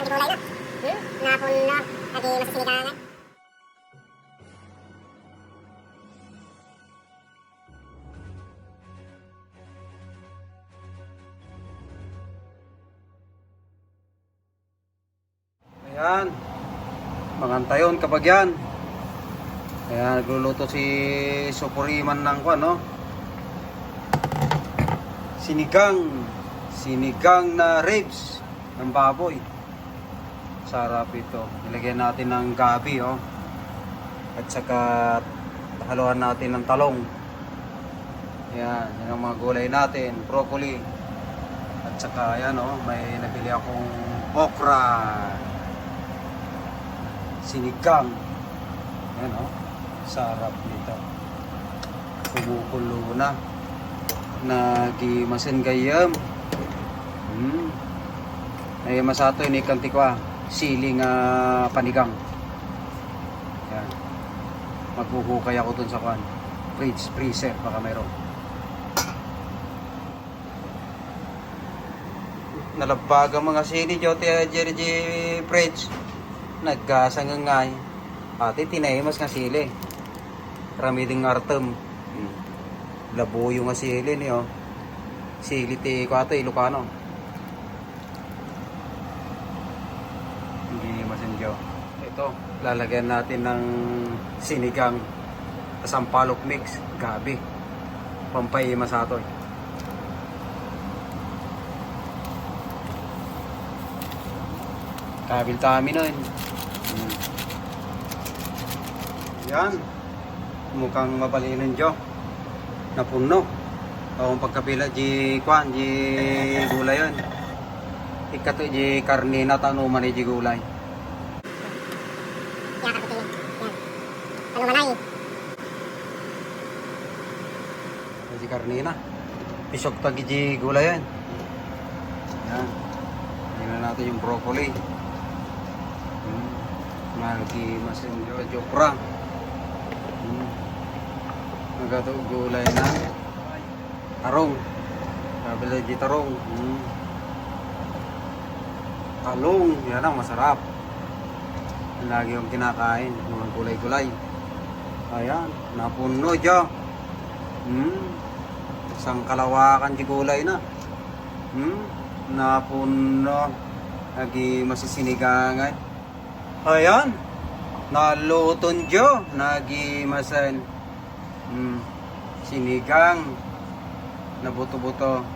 kalawakan di kulay na. Napon na, lagi masisinigangan. Ayan, mangantayon kapag yan. Ayan, nagluluto si Supuriman ng kwan, no? Sinigang na ribs ng baboy. Sarap ito. Nilagyan natin ng gabi, oh. At saka haluan natin ng talong. Ayan, yan ang mga gulay natin, broccoli. At saka ayan, oh, may nabili akong okra. Sinigang. Ayan, oh. Sarap nito. Kumukulo na. Nagimasin gayam. Ay masato ini kanti ko siling panigang. Ayan. Maghuhukay ako dun sa kan. Freezer baka meron. Nalabag ang mga sili jote Jerry fridge. Naggasangangay. Pati tinahimas nga sili. Rami ding artem. Labuyo nga sili niyo. Sili ti ko ato Ilocano. Hindi masinjo. Ito, lalagyan natin ng sinigang sampalok mix, gabi. Pampay masatoy. Kabil kami nun. Yan. Mukhang mapalinan jo. Napuno. Akong pagkapila di kwan, di gulay yun. Ikato di karne na tanuman di gulay. Yan, kapitin. Yan. Tanumanay. Di karne na. Pisok tagi di gulay yan. Yan. Tingnan natin yung broccoli. Malaki masin jokra. Nagato gulay na tarong. Kabila di tarong. Talong, yan ang masarap. Lagi yung kinakain, mga gulay-gulay. Ayan, napuno dyan. Isang kalawakan di gulay na. Napuno. Lagi masisinigangan. Ayan, naluton dyan. Lagi masan. Sinigang na buto-buto.